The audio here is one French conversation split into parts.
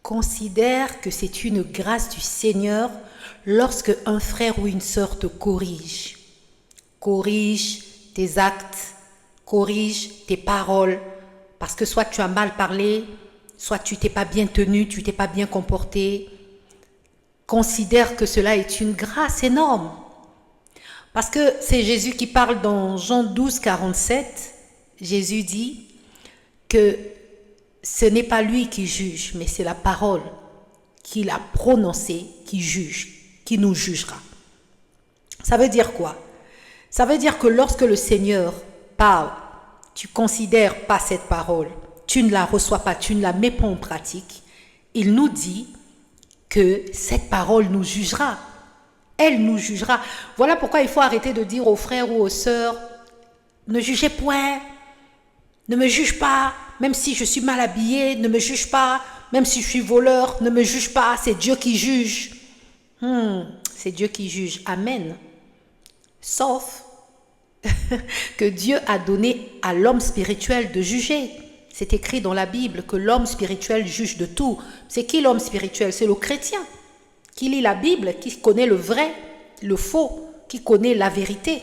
considère que c'est une grâce du Seigneur lorsque un frère ou une sœur te corrige. Corrige tes actes, corrige tes paroles, parce que soit tu as mal parlé, soit tu t'es pas bien tenu, tu t'es pas bien comporté. Considère que cela est une grâce énorme. Parce que c'est Jésus qui parle dans Jean 12, 47. Jésus dit que ce n'est pas lui qui juge, mais c'est la parole qu'il a prononcée qui juge, qui nous jugera. Ça veut dire quoi? Ça veut dire que lorsque le Seigneur parle, tu ne considères pas cette parole, tu ne la reçois pas, tu ne la mets pas en pratique, il nous dit que cette parole nous jugera. Elle nous jugera. Voilà pourquoi il faut arrêter de dire aux frères ou aux sœurs, ne jugez point, ne me juge pas, même si je suis mal habillé, ne me juge pas, même si je suis voleur, ne me juge pas, c'est Dieu qui juge. C'est Dieu qui juge. Amen. Sauf que Dieu a donné à l'homme spirituel de juger. C'est écrit dans la Bible que l'homme spirituel juge de tout. C'est qui l'homme spirituel? C'est le chrétien qui lit la Bible, qui connaît le vrai, le faux, qui connaît la vérité.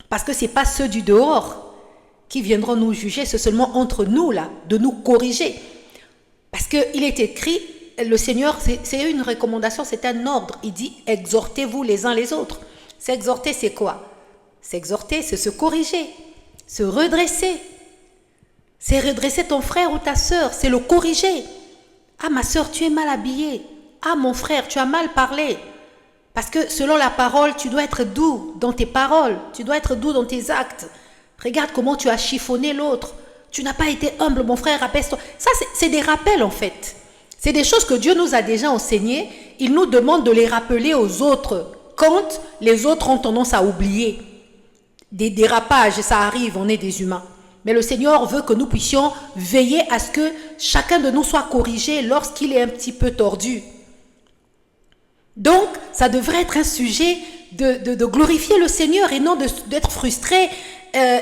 Parce que ce n'est pas ceux du dehors qui viendront nous juger, c'est seulement entre nous, là, de nous corriger. Parce qu'il est écrit, le Seigneur, c'est une recommandation, c'est un ordre. Il dit, exhortez-vous les uns les autres. S'exhorter, c'est quoi? S'exhorter, c'est se corriger, se redresser. C'est redresser ton frère ou ta sœur, c'est le corriger. Ah, ma sœur, tu es mal habillée. Ah, mon frère, tu as mal parlé. Parce que selon la parole, tu dois être doux dans tes paroles, tu dois être doux dans tes actes. Regarde comment tu as chiffonné l'autre. Tu n'as pas été humble, mon frère, abaisse-toi. Ça, c'est des rappels en fait. C'est des choses que Dieu nous a déjà enseignées. Il nous demande de les rappeler aux autres quand les autres ont tendance à oublier. Des dérapages, ça arrive, on est des humains. Mais le Seigneur veut que nous puissions veiller à ce que chacun de nous soit corrigé lorsqu'il est un petit peu tordu. Donc, ça devrait être un sujet de glorifier le Seigneur et non d'être frustré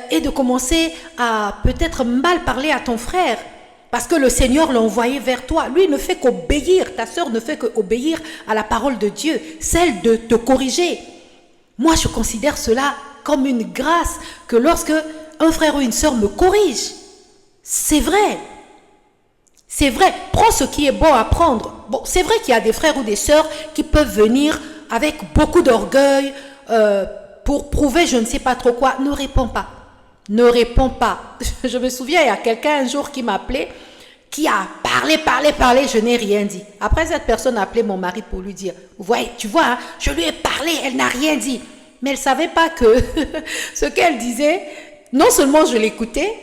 et de commencer à peut-être mal parler à ton frère. Parce que le Seigneur l'a envoyé vers toi. Lui ne fait qu'obéir. Ta sœur ne fait qu'obéir à la parole de Dieu. Celle de te corriger. Moi, je considère cela comme une grâce que lorsque un frère ou une sœur me corrige, c'est vrai. C'est vrai. Prends ce qui est bon à prendre. Bon, c'est vrai qu'il y a des frères ou des sœurs qui peuvent venir avec beaucoup d'orgueil pour prouver je ne sais pas trop quoi. Ne réponds pas. Ne réponds pas. Je me souviens, il y a quelqu'un un jour qui m'a appelé, qui a parlé, je n'ai rien dit. Après, cette personne a appelé mon mari pour lui dire, ouais, tu vois, hein, je lui ai parlé, elle n'a rien dit. Mais elle ne savait pas que ce qu'elle disait, non seulement je l'écoutais,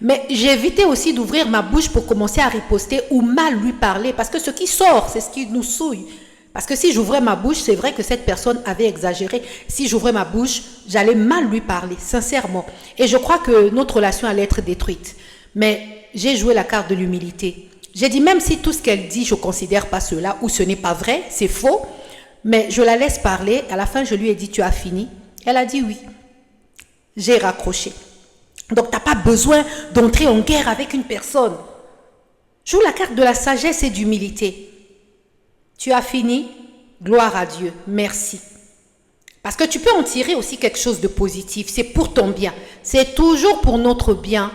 mais j'évitais aussi d'ouvrir ma bouche pour commencer à riposter ou mal lui parler. Parce que ce qui sort, c'est ce qui nous souille. Parce que si j'ouvrais ma bouche, c'est vrai que cette personne avait exagéré. Si j'ouvrais ma bouche, j'allais mal lui parler, sincèrement. Et je crois que notre relation allait être détruite. Mais j'ai joué la carte de l'humilité. J'ai dit, même si tout ce qu'elle dit, je ne considère pas cela, ou ce n'est pas vrai, c'est faux, mais je la laisse parler. À la fin, je lui ai dit, tu as fini? Elle a dit oui. J'ai raccroché. Donc, tu n'as pas besoin d'entrer en guerre avec une personne. Joue la carte de la sagesse et d'humilité. Tu as fini? Gloire à Dieu. Merci. Parce que tu peux en tirer aussi quelque chose de positif. C'est pour ton bien. C'est toujours pour notre bien.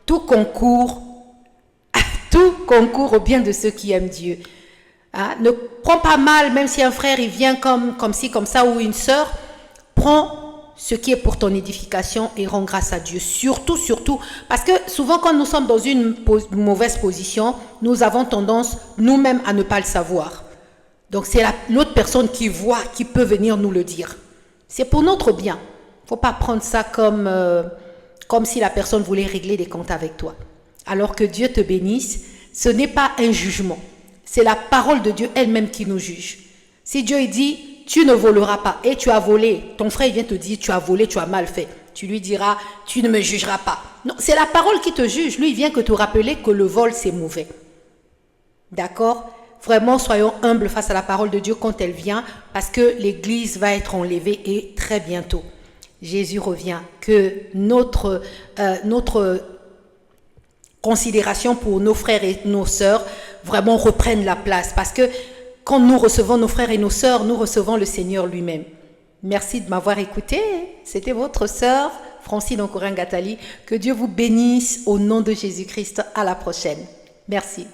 Tout concourt au bien de ceux qui aiment Dieu. Hein? Ne prends pas mal, même si un frère il vient comme ci, comme ça, ou une sœur. Prends ce qui est pour ton édification et rends grâce à Dieu. Surtout, parce que souvent quand nous sommes dans une mauvaise position, nous avons tendance nous-mêmes à ne pas le savoir. Donc c'est l'autre personne qui voit, qui peut venir nous le dire. C'est pour notre bien. Il ne faut pas prendre ça comme si la personne voulait régler des comptes avec toi. Alors que Dieu te bénisse, ce n'est pas un jugement. C'est la parole de Dieu elle-même qui nous juge. Si Dieu dit, tu ne voleras pas et tu as volé, ton frère vient te dire, tu as volé, tu as mal fait. Tu lui diras, tu ne me jugeras pas. Non, c'est la parole qui te juge. Lui, il vient que te rappeler que le vol, c'est mauvais. D'accord ? Vraiment, soyons humbles face à la parole de Dieu quand elle vient, parce que l'Église va être enlevée et très bientôt. Jésus revient. Que notre considération pour nos frères et nos sœurs vraiment reprenne la place. Parce que quand nous recevons nos frères et nos sœurs, nous recevons le Seigneur lui-même. Merci de m'avoir écouté. C'était votre sœur, Francine Onkorin Gatali. Que Dieu vous bénisse au nom de Jésus-Christ. À la prochaine. Merci.